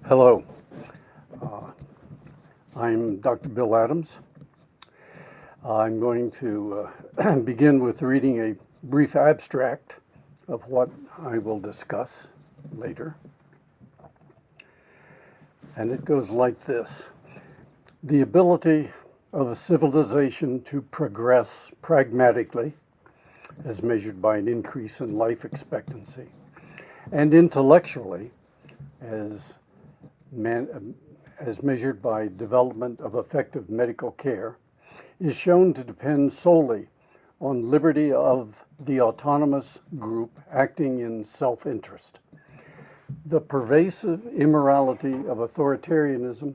Hello, I'm Dr. Bill Adams. I'm going to begin with reading a brief abstract of what I will discuss later. And it goes like this. The ability of a civilization to progress pragmatically, as measured by an increase in life expectancy, and intellectually, as measured by development of effective medical care, is shown to depend solely on liberty of the autonomous group acting in self-interest. The pervasive immorality of authoritarianism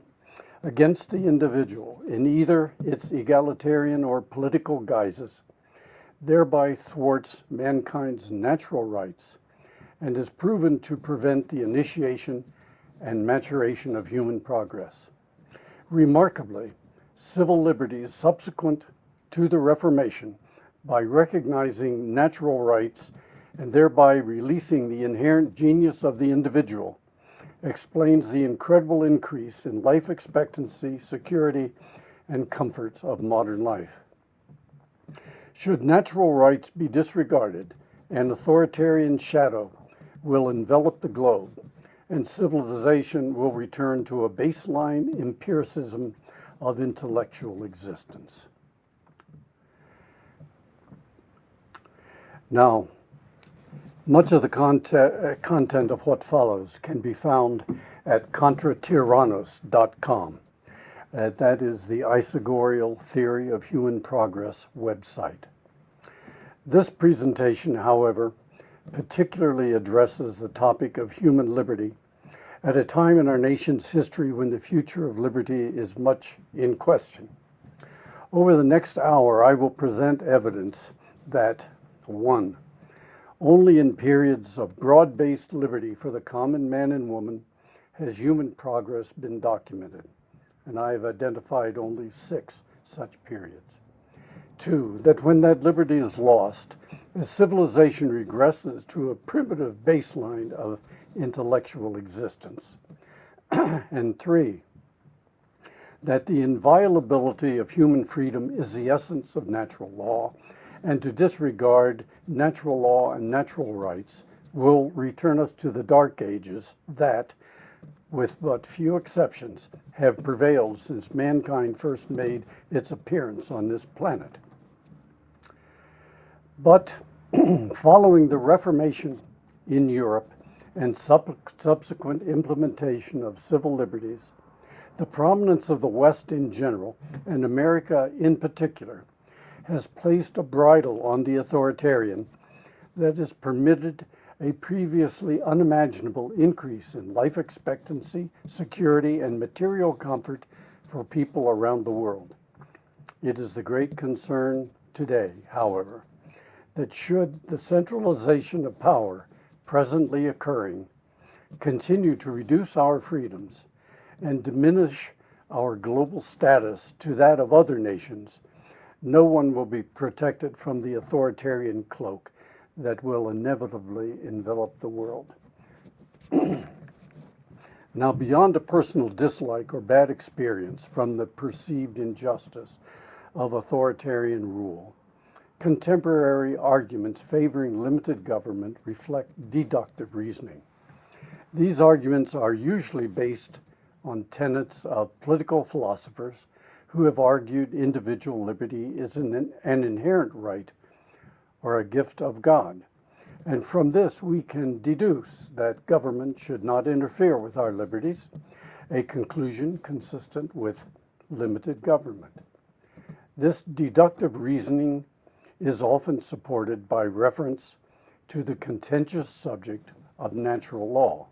against the individual in either its egalitarian or political guises thereby thwarts mankind's natural rights and is proven to prevent the initiation and maturation of human progress. Remarkably, civil liberties subsequent to the Reformation, by recognizing natural rights and thereby releasing the inherent genius of the individual, explains the incredible increase in life expectancy, security, and comforts of modern life. Should natural rights be disregarded, an authoritarian shadow will envelop the globe, and civilization will return to a baseline empiricism of intellectual existence. Now, much of the content of what follows can be found at contratyrannos.com. That is the Isogorial Theory of Human Progress website. This presentation, however, particularly addresses the topic of human liberty at a time in our nation's history when the future of liberty is much in question. Over the next hour, I will present evidence that, 1, only in periods of broad-based liberty for the common man and woman has human progress been documented, and I have identified only 6 such periods. 2, that when that liberty is lost, as civilization regresses to a primitive baseline of intellectual existence. And 3, that the inviolability of human freedom is the essence of natural law, and to disregard natural law and natural rights will return us to the dark ages that, with but few exceptions, have prevailed since mankind first made its appearance on this planet. But following the Reformation in Europe and subsequent implementation of civil liberties, the prominence of the West in general, and America in particular, has placed a bridle on the authoritarian that has permitted a previously unimaginable increase in life expectancy, security, and material comfort for people around the world. It is the great concern today, however, that should the centralization of power presently occurring continue to reduce our freedoms and diminish our global status to that of other nations, no one will be protected from the authoritarian cloak that will inevitably envelop the world. Now, beyond a personal dislike or bad experience from the perceived injustice of authoritarian rule, contemporary arguments favoring limited government reflect deductive reasoning. These arguments are usually based on tenets of political philosophers who have argued individual liberty is an inherent right or a gift of God. And from this we can deduce that government should not interfere with our liberties, a conclusion consistent with limited government. This deductive reasoning is often supported by reference to the contentious subject of natural law.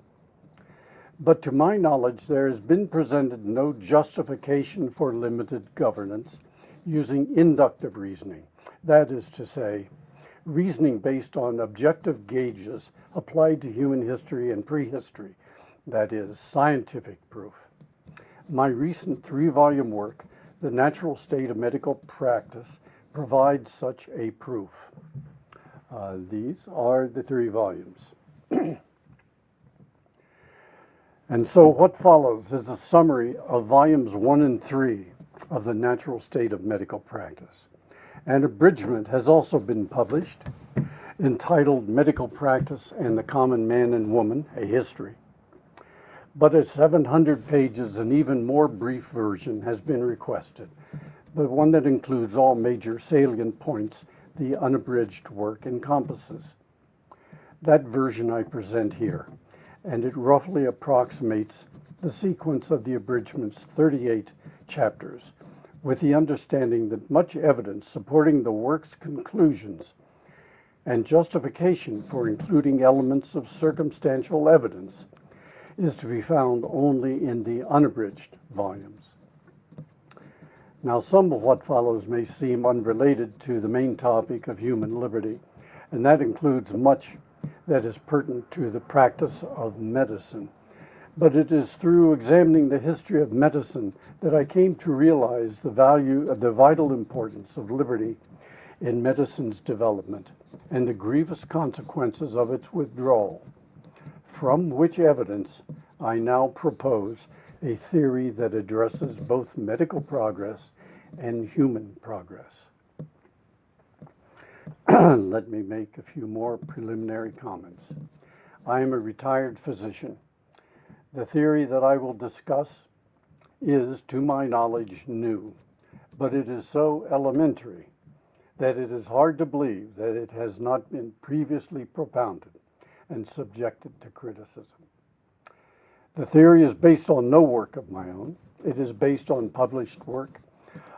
But to my knowledge, there has been presented no justification for limited governance using inductive reasoning. That is to say, reasoning based on objective gauges applied to human history and prehistory, that is, scientific proof. My recent 3-volume work, The Natural State of Medical Practice, provides such a proof. These are the 3 volumes. And so what follows is a summary of volumes 1 and 3 of The Natural State of Medical Practice. An abridgment has also been published entitled Medical Practice and the Common Man and Woman, A History. But a 700 pages and even more brief version has been requested, but one that includes all major salient points the unabridged work encompasses. That version I present here, and it roughly approximates the sequence of the abridgment's 38 chapters, with the understanding that much evidence supporting the work's conclusions and justification for including elements of circumstantial evidence is to be found only in the unabridged volumes. Now, some of what follows may seem unrelated to the main topic of human liberty, and that includes much that is pertinent to the practice of medicine. But it is through examining the history of medicine that I came to realize the vital importance of liberty in medicine's development and the grievous consequences of its withdrawal, from which evidence I now propose a theory that addresses both medical progress and human progress. Let me make a few more preliminary comments. I am a retired physician. The theory that I will discuss is, to my knowledge, new, but it is so elementary that it is hard to believe that it has not been previously propounded and subjected to criticism. The theory is based on no work of my own. It is based on published work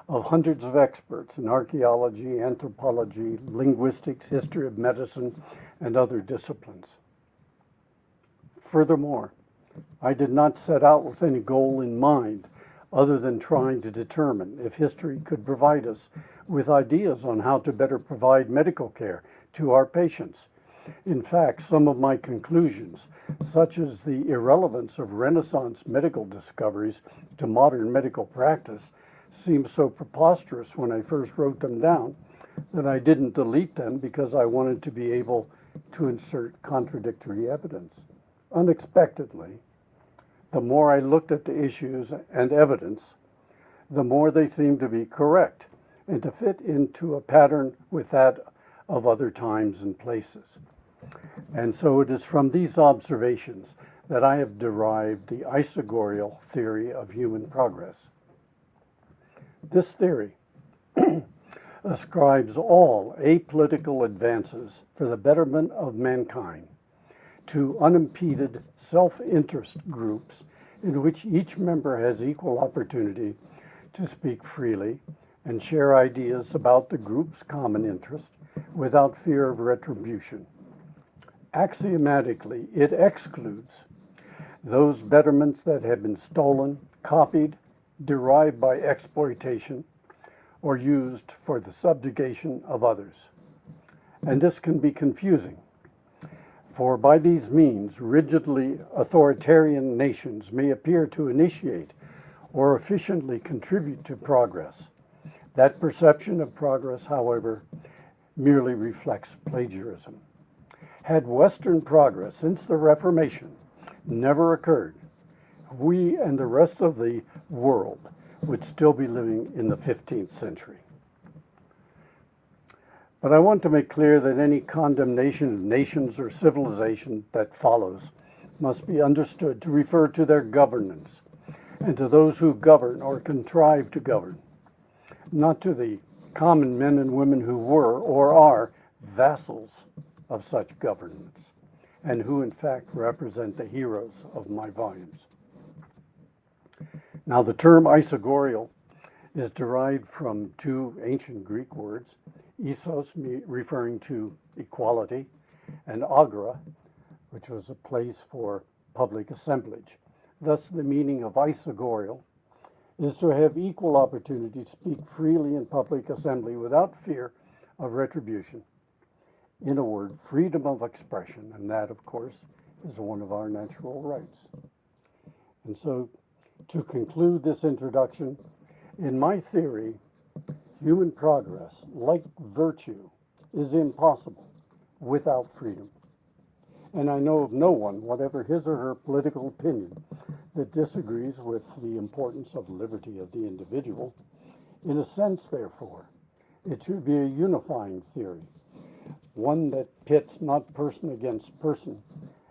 of hundreds of experts in archaeology, anthropology, linguistics, history of medicine, and other disciplines. Furthermore, I did not set out with any goal in mind other than trying to determine if history could provide us with ideas on how to better provide medical care to our patients. In fact, some of my conclusions, such as the irrelevance of Renaissance medical discoveries to modern medical practice, seemed so preposterous when I first wrote them down that I didn't delete them because I wanted to be able to insert contradictory evidence. Unexpectedly, the more I looked at the issues and evidence, the more they seemed to be correct and to fit into a pattern with that of other times and places. And so it is from these observations that I have derived the isogorial theory of human progress. This theory ascribes all apolitical advances for the betterment of mankind to unimpeded self-interest groups in which each member has equal opportunity to speak freely and share ideas about the group's common interest without fear of retribution. Axiomatically, it excludes those betterments that have been stolen, copied, derived by exploitation, or used for the subjugation of others. And this can be confusing, for by these means, rigidly authoritarian nations may appear to initiate or efficiently contribute to progress. That perception of progress, however, merely reflects plagiarism. Had Western progress since the Reformation never occurred, we and the rest of the world would still be living in the 15th century. But I want to make clear that any condemnation of nations or civilization that follows must be understood to refer to their governance and to those who govern or contrive to govern, not to the common men and women who were or are vassals of such governments, and who in fact represent the heroes of my volumes. Now, the term isogorial is derived from two ancient Greek words, isos, referring to equality, and agora, which was a place for public assemblage. Thus, the meaning of isogorial is to have equal opportunity to speak freely in public assembly without fear of retribution. In a word, freedom of expression, and that, of course, is one of our natural rights. And so, to conclude this introduction, in my theory, human progress, like virtue, is impossible without freedom. and I know of no one, whatever his or her political opinion, that disagrees with the importance of liberty of the individual. In a sense, therefore, it should be a unifying theory, one that pits not person against person,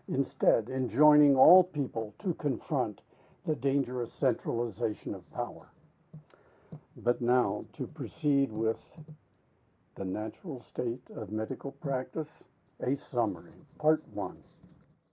instead enjoining all people to confront the dangerous centralization of power. But now, to proceed with the natural state of medical practice, a summary. Part 1.